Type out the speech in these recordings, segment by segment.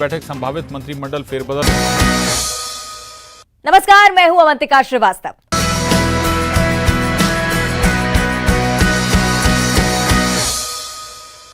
बैठक संभावित मंत्रिमंडल फेरबदल। नमस्कार, मैं हूं अवंतिका श्रीवास्तव।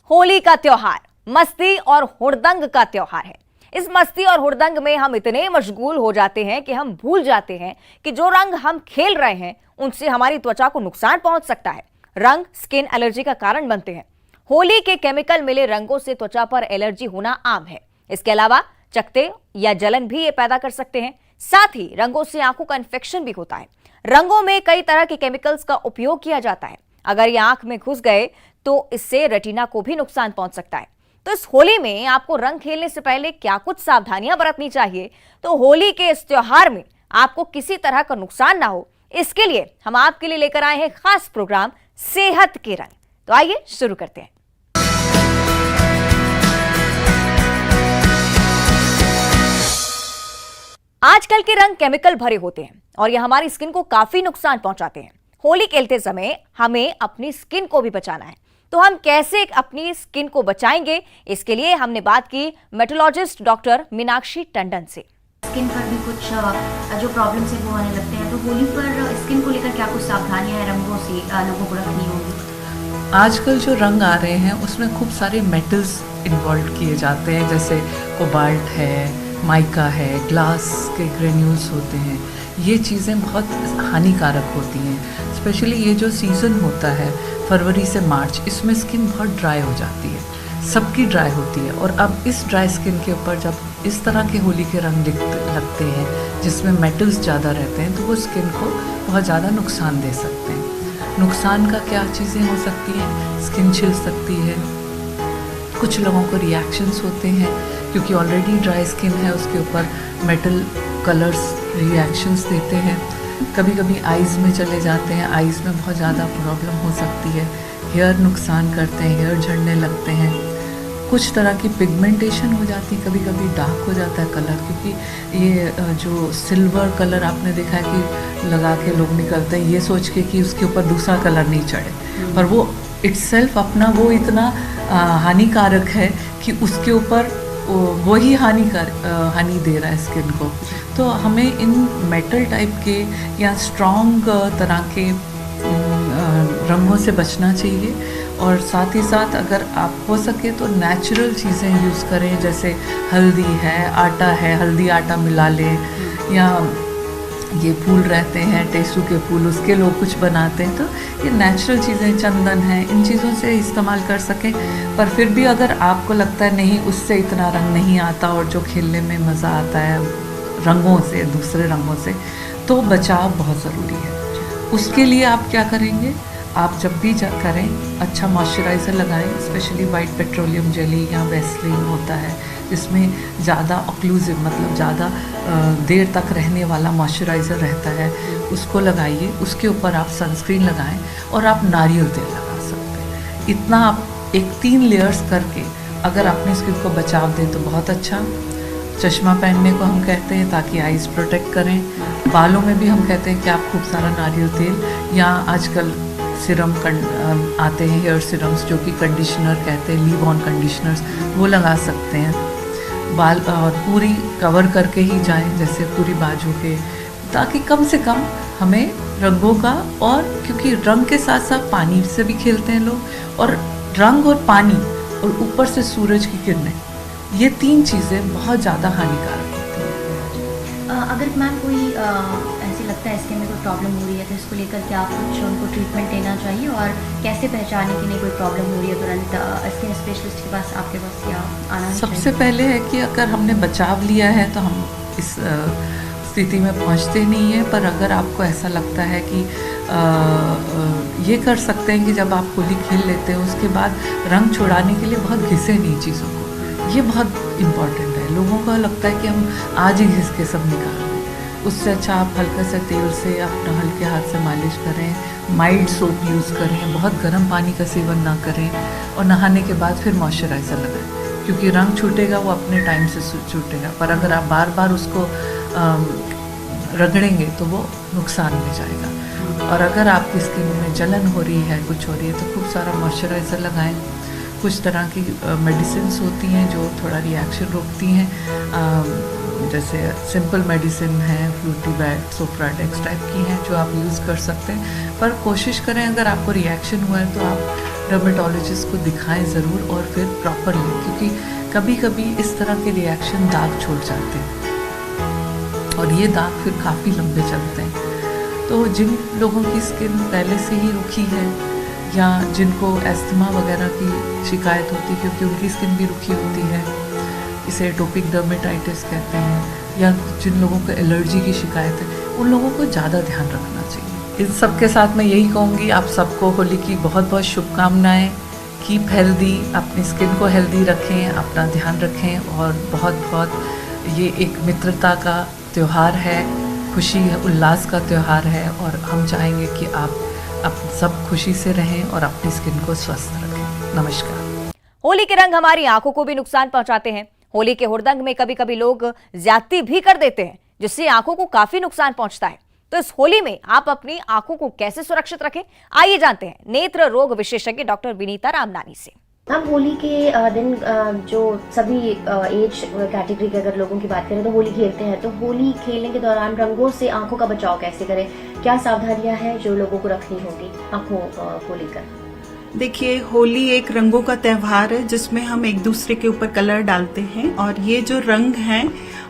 होली का त्योहार मस्ती और हुड़दंग का त्योहार है। इस मस्ती और हुड़दंग में हम इतने मशगूल हो जाते हैं कि हम भूल जाते हैं कि जो रंग हम खेल रहे हैं उनसे हमारी त्वचा को नुकसान पहुंच सकता है। रंग स्किन एलर्जी का कारण बनते हैं। होली के केमिकल मिले रंगों से त्वचा पर एलर्जी होना आम है। इसके अलावा चकत्ते या जलन भी ये पैदा कर सकते हैं। साथ ही रंगों से आंखों का इन्फेक्शन भी होता है। रंगों में कई तरह के केमिकल्स का उपयोग किया जाता है। अगर ये आंख में घुस गए तो इससे रेटिना को भी नुकसान पहुंच सकता है। तो इस होली में आपको रंग खेलने से पहले क्या कुछ सावधानियां बरतनी चाहिए, तो होली के इस त्योहार में आपको किसी तरह का नुकसान ना हो, इसके लिए हम आपके लिए लेकर आए हैं खास प्रोग्राम सेहत के रंग। तो आइए शुरू करते हैं। आजकल के रंग केमिकल भरे होते हैं और ये हमारी स्किन को काफी नुकसान पहुंचाते हैं। होली खेलते समय हमें अपनी स्किन को भी बचाना है, तो हम कैसे अपनी स्किन को बचाएंगे, इसके लिए हमने बात की मेट्रोलॉजिस्ट डॉक्टर मीनाक्षी टंडन से। स्किन पर भी कुछ जो प्रॉब्लम्स है वो आने लगते हैं, तो होली पर स्किन को लेकर क्या कुछ सावधानियां हैं रंगों से लोगों को रखनी होगी? आजकल जो रंग आ रहे हैं उसमें खूब सारे मेटल्स इन्वॉल्व किए जाते हैं, जैसे कोबाल्ट है, माइका है, ग्लास के ग्रेन्यूल्स होते हैं। ये चीज़ें बहुत हानिकारक होती हैं। स्पेशली ये जो सीज़न होता है फरवरी से मार्च, इसमें स्किन बहुत ड्राई हो जाती है, सबकी ड्राई होती है। और अब इस ड्राई स्किन के ऊपर जब इस तरह के होली के रंग लगते हैं जिसमें मेटल्स ज़्यादा रहते हैं, तो वो स्किन को बहुत ज़्यादा नुकसान दे सकते हैं। नुकसान का क्या चीज़ें हो सकती हैं? स्किन छिल सकती है, कुछ लोगों को रिएक्शंस होते हैं क्योंकि ऑलरेडी ड्राई स्किन है, उसके ऊपर मेटल कलर्स रिएक्शंस देते हैं। कभी कभी आइज़ में चले जाते हैं, आइज़ में बहुत ज़्यादा प्रॉब्लम हो सकती है। हेयर नुकसान करते हैं, हेयर झड़ने लगते हैं। कुछ तरह की पिगमेंटेशन हो जाती है, कभी कभी डार्क हो जाता है कलर, क्योंकि ये जो सिल्वर कलर आपने देखा है कि लगा के लोग निकलते हैं ये सोच के कि उसके ऊपर दूसरा कलर नहीं चढ़े, पर वो इट्सेल्फ अपना वो इतना हानिकारक है कि उसके ऊपर वही हानि दे रहा है स्किन को। तो हमें इन मेटल टाइप के या स्ट्रॉन्ग तरह के रंगों से बचना चाहिए। और साथ ही साथ अगर आप हो सके तो नेचुरल चीज़ें यूज़ करें, जैसे हल्दी है, आटा है, हल्दी आटा मिला लें, या ये फूल रहते हैं टेसू के फूल, उसके लोग कुछ बनाते हैं, तो ये नेचुरल चीज़ें, चंदन है, इन चीज़ों से इस्तेमाल कर सकें। पर फिर भी अगर आपको लगता है नहीं उससे इतना रंग नहीं आता और जो खेलने में मज़ा आता है रंगों से, दूसरे रंगों से, तो बचाव बहुत ज़रूरी है। उसके लिए आप क्या करेंगे? आप जब भी करें अच्छा मॉइस्चराइज़र लगाएं, स्पेशली वाइट पेट्रोलियम जेली या वैसलीन होता है जिसमें ज़्यादा ऑक्लूसिव, मतलब ज़्यादा देर तक रहने वाला मॉइस्चराइज़र रहता है, उसको लगाइए। उसके ऊपर आप सनस्क्रीन लगाएं और आप नारियल तेल लगा सकते हैं। इतना आप 3 लेयर्स करके अगर अपनी स्किन को बचाव दें तो बहुत अच्छा। चश्मा पहनने को हम कहते हैं ताकि आइज़ प्रोटेक्ट करें। बालों में भी हम कहते हैं कि आप खूब सारा नारियल तेल, या आजकल सिरम आते हैं, हेयर सिरम्स जो कि कंडीशनर कहते हैं, लीव ऑन कंडीशनर्स, वो लगा सकते हैं। बाल और पूरी कवर करके ही जाएं, जैसे पूरी बाजू के, ताकि कम से कम हमें रंगों का, और क्योंकि रंग के साथ साथ पानी से भी खेलते हैं लोग, और रंग और पानी और ऊपर से सूरज की किरणें, ये 3 चीज़ें बहुत ज़्यादा हानिकारक होती हैं। अगर मैम कोई ऐसी लगता है स्किन में कोई प्रॉब्लम हो रही है, तो इसको लेकर क्या कुछ उनको ट्रीटमेंट लेना चाहिए, और कैसे पहचाने कि नहीं कोई प्रॉब्लम हो रही है तुरंत स्किन स्पेशलिस्ट के पास, आपके पास या आना चाहिए? सबसे पहले है कि अगर हमने बचाव लिया है तो हम इस स्थिति में पहुंचते नहीं हैं। पर अगर आपको ऐसा लगता है कि ये कर सकते हैं कि जब आप होली खेल लेते हैं उसके बाद रंग छुड़ाने के लिए बहुत घिसे नहीं चीज़ों को, ये बहुत इम्पॉर्टेंट है। लोगों को लगता है कि हम आज ही घिस के सब निकाल दें, उससे अच्छा आप हल्का सा तेल से अपना हल्के हाथ से मालिश करें, माइल्ड सोप यूज़ करें, बहुत गर्म पानी का सेवन ना करें, और नहाने के बाद फिर मॉइस्चराइज़र लगाएं, क्योंकि रंग छूटेगा वो अपने टाइम से छूटेगा। पर अगर आप बार बार उसको रगड़ेंगे तो वो नुकसान में जाएगा। और अगर आपकी स्किन में जलन हो रही है, कुछ हो रही है, तो खूब सारा मॉइस्चराइज़र लगाएं। कुछ तरह की मेडिसिन होती हैं जो थोड़ा रिएक्शन रोकती हैं, जैसे सिंपल मेडिसिन है, फ्लूटीवैट, सोफ्राडेक्स टाइप की हैं जो आप यूज़ कर सकते हैं। पर कोशिश करें अगर आपको रिएक्शन हुआ है तो आप डर्मेटोलॉजिस्ट को दिखाएं ज़रूर और फिर प्रॉपरली, क्योंकि कभी कभी इस तरह के रिएक्शन दाग छोड़ जाते हैं और ये दाग फिर काफ़ी लंबे चलते हैं। तो जिन लोगों की स्किन पहले से ही रुखी है या जिनको एस्थमा वगैरह की शिकायत होती है क्योंकि उनकी स्किन भी रुखी होती है, इसे एटोपिक डर्मेटाइटिस कहते हैं, या जिन लोगों को एलर्जी की शिकायत है, उन लोगों को ज़्यादा ध्यान रखना चाहिए। इन सब के साथ मैं यही कहूँगी, आप सबको होली की बहुत बहुत शुभकामनाएँ। कीप हेल्दी, अपनी स्किन को हेल्दी रखें, अपना ध्यान रखें और बहुत बहुत ये एक मित्रता का त्यौहार है, खुशी है, उल्लास का त्यौहार है और हम चाहेंगे कि आप सब खुशी से रहें और अपनी स्किन को स्वस्थ रखें। नमस्कार। होली के रंग हमारी आंखों को भी नुकसान पहुंचाते हैं। होली के हुड़दंग में कभी कभी लोग ज्यादती भी कर देते हैं जिससे आंखों को काफी नुकसान पहुंचता है। तो इस होली में आप अपनी आंखों को कैसे सुरक्षित रखें, आइए जानते हैं नेत्र रोग विशेषज्ञ डॉक्टर विनीता रामनानी से। हम होली के दिन जो सभी एज कैटेगरी के अगर लोगों की बात करें तो होली खेलते हैं, तो होली खेलने के दौरान रंगों से आंखों का बचाव कैसे करें, क्या सावधानियां हैं जो लोगों को रखनी होगी आंखों को लेकर? देखिए, होली एक रंगों का त्यौहार है जिसमें हम एक दूसरे के ऊपर कलर डालते हैं और ये जो रंग हैं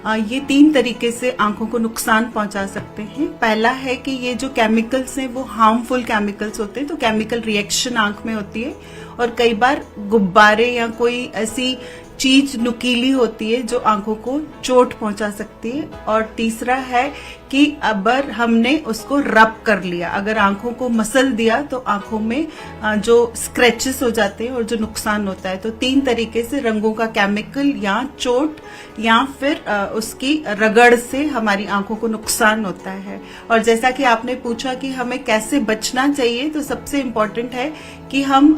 ये 3 तरीके से आंखों को नुकसान पहुंचा सकते हैं। पहला है कि ये जो केमिकल्स हैं वो हार्मफुल केमिकल्स होते हैं, तो केमिकल रिएक्शन आंख में होती है और कई बार गुब्बारे या कोई ऐसी चीज नुकीली होती है जो आंखों को चोट पहुंचा सकती है। और तीसरा है कि अगर हमने उसको रब कर लिया, अगर आंखों को मसल दिया तो आंखों में जो स्क्रैचेस हो जाते हैं और जो नुकसान होता है। तो 3 तरीके से रंगों का केमिकल या चोट या फिर उसकी रगड़ से हमारी आंखों को नुकसान होता है। और जैसा कि आपने पूछा कि हमें कैसे बचना चाहिए, तो सबसे इम्पोर्टेंट है कि हम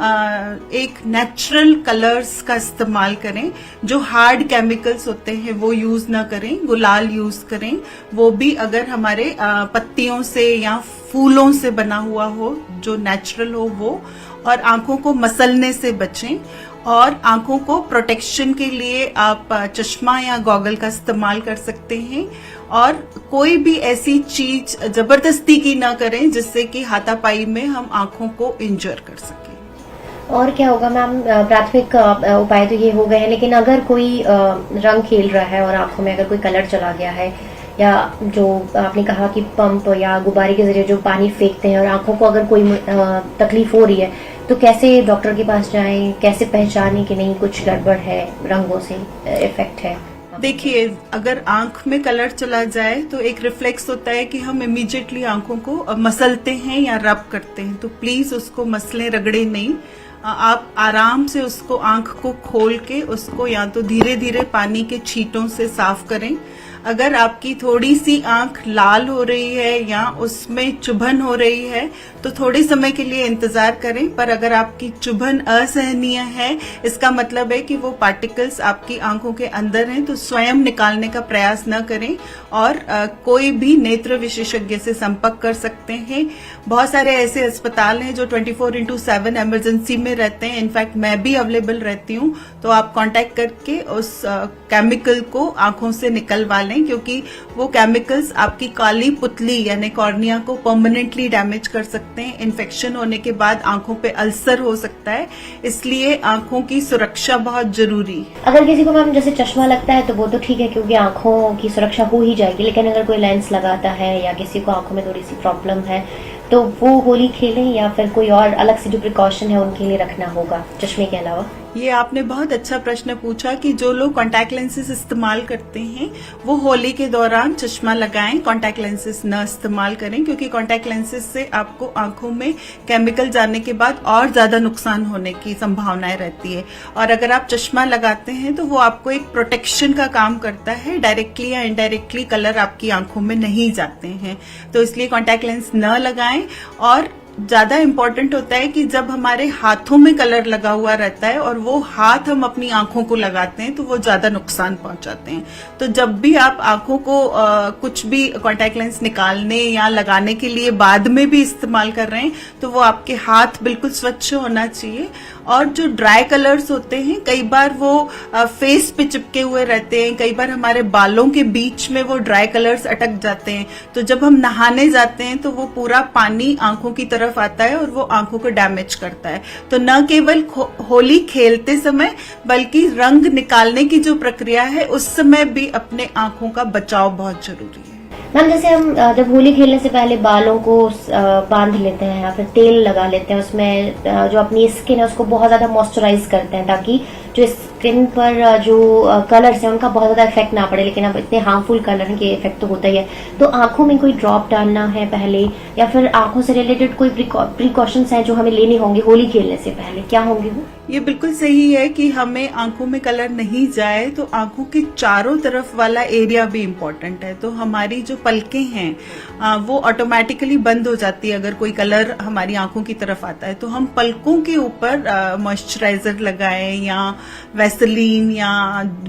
एक नेचुरल कलर्स का इस्तेमाल करें, जो हार्ड केमिकल्स होते हैं वो यूज ना करें, गुलाल यूज करें, वो भी अगर हमारे पत्तियों से या फूलों से बना हुआ हो, जो नेचुरल हो वो, और आंखों को मसलने से बचें। और आंखों को प्रोटेक्शन के लिए आप चश्मा या गॉगल का इस्तेमाल कर सकते हैं और कोई भी ऐसी चीज जबरदस्ती की ना करें जिससे कि हाथापाई में हम आंखों को इंजर कर सकें। और क्या होगा मैम, प्राथमिक उपाय तो ये हो गए हैं, लेकिन अगर कोई रंग खेल रहा है और आंखों में अगर कोई कलर चला गया है, या जो आपने कहा कि पंप या गुब्बारे के जरिए जो पानी फेंकते हैं और आंखों को अगर कोई तकलीफ हो रही है, तो कैसे डॉक्टर के पास जाएं, कैसे पहचानें कि नहीं कुछ गड़बड़ है, रंगों से इफेक्ट है? देखिए, अगर आंख में कलर चला जाए तो एक रिफ्लेक्स होता है कि हम इमीडिएटली आंखों को मसलते हैं या रब करते हैं। तो प्लीज उसको मसलें, रगड़े नहीं, आप आराम से उसको आंख को खोल के उसको या तो धीरे धीरे पानी के छींटों से साफ करें। अगर आपकी थोड़ी सी आंख लाल हो रही है या उसमें चुभन हो रही है तो थोड़े समय के लिए इंतजार करें, पर अगर आपकी चुभन असहनीय है, इसका मतलब है कि वो पार्टिकल्स आपकी आंखों के अंदर हैं, तो स्वयं निकालने का प्रयास न करें और कोई भी नेत्र विशेषज्ञ से संपर्क कर सकते हैं। बहुत सारे ऐसे अस्पताल हैं जो 24/7 इमरजेंसी में रहते हैं, इनफैक्ट मैं भी अवेलेबल रहती हूँ, तो आप कांटेक्ट करके उस केमिकल को आंखों से निकलवा लें, क्योंकि वो केमिकल्स आपकी काली पुतली यानी कॉर्निया को परमानेंटली डैमेज कर सकते हैं। इन्फेक्शन होने के बाद आंखों पे अल्सर हो सकता है, इसलिए आंखों की सुरक्षा बहुत जरूरी है। अगर किसी को मैम जैसे चश्मा लगता है तो वो तो ठीक है क्योंकि आंखों की सुरक्षा हो ही जाएगी, लेकिन अगर कोई लेंस लगाता है या किसी को आंखों में थोड़ी सी प्रॉब्लम है तो वो होली खेलें या फिर कोई और अलग से जो प्रिकॉशन है उनके लिए रखना होगा चश्मे के अलावा? ये आपने बहुत अच्छा प्रश्न पूछा कि जो लोग कॉन्टैक्ट लेंसेज इस्तेमाल करते हैं वो होली के दौरान चश्मा लगाएं, कॉन्टैक्ट लेंसेज न इस्तेमाल करें, क्योंकि कॉन्टैक्ट लेंसेज से आपको आंखों में केमिकल जाने के बाद और ज्यादा नुकसान होने की संभावनाएं रहती है। और अगर आप चश्मा लगाते हैं तो वो आपको एक प्रोटेक्शन का काम करता है, डायरेक्टली या इनडायरेक्टली कलर आपकी आंखों में नहीं जाते हैं, तो इसलिए कॉन्टैक्ट लेंस न लगाएं। और ज्यादा इम्पोर्टेंट होता है कि जब हमारे हाथों में कलर लगा हुआ रहता है और वो हाथ हम अपनी आंखों को लगाते हैं तो वो ज्यादा नुकसान पहुंचाते हैं। तो जब भी आप आंखों को कुछ भी कॉन्टैक्ट लेंस निकालने या लगाने के लिए बाद में भी इस्तेमाल कर रहे हैं तो वो आपके हाथ बिल्कुल स्वच्छ होना चाहिए और जो ड्राई कलर्स होते हैं कई बार वो फेस पे चिपके हुए रहते हैं, कई बार हमारे बालों के बीच में वो ड्राई कलर्स अटक जाते हैं, तो जब हम नहाने जाते हैं तो वो पूरा पानी आंखों की तरफ आता है और वो आंखों को डैमेज करता है। तो न केवल होली खेलते समय बल्कि रंग निकालने की जो प्रक्रिया है उस समय भी अपने आंखों का बचाव बहुत जरूरी है। मैम जैसे हम जब होली खेलने से पहले बालों को बांध लेते हैं या फिर तेल लगा लेते हैं, उसमें जो अपनी स्किन है उसको बहुत ज्यादा मॉइस्चराइज करते हैं ताकि जो स्किन पर जो कलर्स हैं उनका बहुत ज्यादा इफेक्ट ना पड़े, लेकिन अब इतने हार्मफुल कलर हैं कि इफेक्ट तो होता ही है। तो आंखों में कोई ड्रॉप डालना है पहले या फिर आंखों से रिलेटेड कोई प्रिकॉशंस हैं जो हमें लेने होंगे होली खेलने से पहले, क्या होंगे वो? ये बिल्कुल सही है कि हमें आंखों में कलर नहीं जाए तो आंखों के चारों तरफ वाला एरिया भी इम्पोर्टेंट है। तो हमारी जो पलकें हैं वो ऑटोमेटिकली बंद हो जाती है अगर कोई कलर हमारी आंखों की तरफ आता है। तो हम पलकों के ऊपर मॉइस्चराइजर लगाएं या वैसलीन या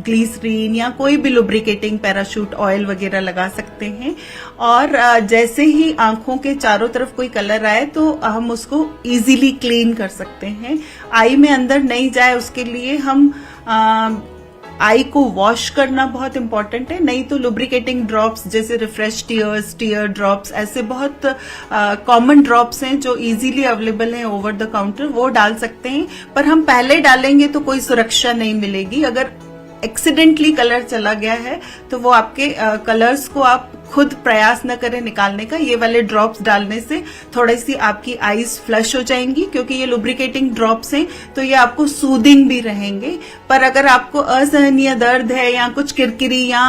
ग्लिसरीन या कोई भी लुब्रिकेटिंग पैराशूट ऑयल वगैरह लगा सकते हैं। और जैसे ही आंखों के चारों तरफ कोई कलर आए तो हम उसको इजीली क्लीन कर सकते हैं। आई में अंदर नहीं जाए उसके लिए हम आई को वॉश करना बहुत इंपॉर्टेंट है, नहीं तो लुब्रिकेटिंग ड्रॉप्स जैसे रिफ्रेश टीयर्स, टीयर ड्रॉप्स, ऐसे बहुत कॉमन ड्रॉप्स हैं जो इजीली अवेलेबल हैं ओवर द काउंटर, वो डाल सकते हैं। पर हम पहले डालेंगे तो कोई सुरक्षा नहीं मिलेगी। अगर एक्सीडेंटली कलर चला गया है तो वो आपके कलर्स को आप खुद प्रयास न करें निकालने का। ये वाले ड्रॉप्स डालने से थोड़ी सी आपकी आईज फ्लश हो जाएंगी, क्योंकि ये लुब्रिकेटिंग ड्रॉप्स हैं तो ये आपको सूदिंग भी रहेंगे। पर अगर आपको असहनीय दर्द है या कुछ किरकिरी या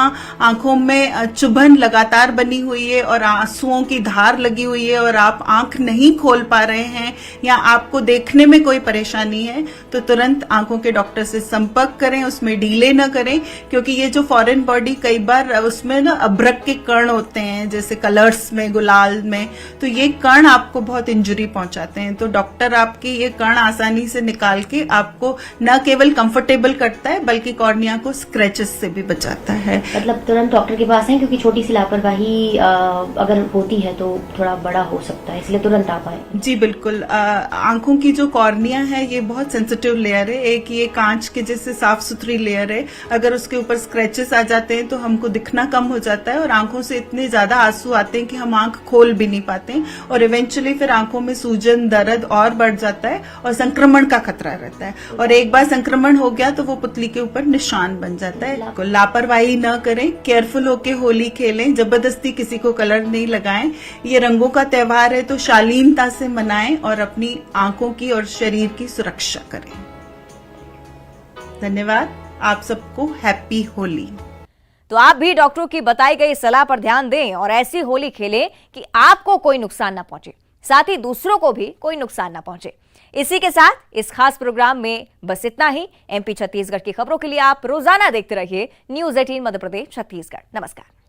आंखों में चुभन लगातार बनी हुई है और आंसुओं की धार लगी हुई है और आप आंख नहीं खोल पा रहे हैं या आपको देखने में कोई परेशानी है तो तुरंत आंखों के डॉक्टर से संपर्क करें, उसमें डीले न करें। क्योंकि ये जो फॉरेन बॉडी कई बार उसमें ना अभ्रक के कण होते हैं जैसे कलर्स में, गुलाल में, तो ये कण आपको बहुत इंजरी पहुंचाते हैं। तो डॉक्टर आपके ये कण आसानी से निकाल के आपको न केवल कंफर्टेबल करता है बल्कि कॉर्निया को स्क्रैचेस से भी बचाता है। मतलब तुरंत डॉक्टर के पास है, क्योंकि छोटी सी लापरवाही अगर होती है तो थोड़ा बड़ा हो सकता है, इसलिए तुरंत आप आए। जी बिल्कुल। आंखों की जो कॉर्निया है ये बहुत सेंसिटिव लेयर है, एक ये कांच के जैसे साफ सुथरी लेयर है। अगर उसके ऊपर स्क्रैचेस आ जाते हैं तो हमको दिखना कम हो जाता है और आंखों से इतने ज्यादा आंसू आते हैं कि हम आंख खोल भी नहीं पाते हैं और इवेंचुअली फिर आंखों में सूजन, दर्द और बढ़ जाता है और संक्रमण का खतरा रहता है। और एक बार संक्रमण हो गया तो वो पुतली के ऊपर निशान बन जाता है। लापरवाही न करें, केयरफुल होके होली खेलें, जबरदस्ती किसी को कलर नहीं लगाएं। ये रंगों का त्योहार है तो शालीनता से मनाएं और अपनी आंखों की और शरीर की सुरक्षा करें। धन्यवाद। आप सबको हैप्पी होली। तो आप भी डॉक्टरों की बताई गई सलाह पर ध्यान दें और ऐसी होली खेलें कि आपको कोई नुकसान ना पहुंचे, साथ ही दूसरों को भी कोई नुकसान ना पहुंचे। इसी के साथ इस खास प्रोग्राम में बस इतना ही। एमपी छत्तीसगढ़ की खबरों के लिए आप रोजाना देखते रहिए न्यूज़ 18 मध्य प्रदेश छत्तीसगढ़। नमस्कार।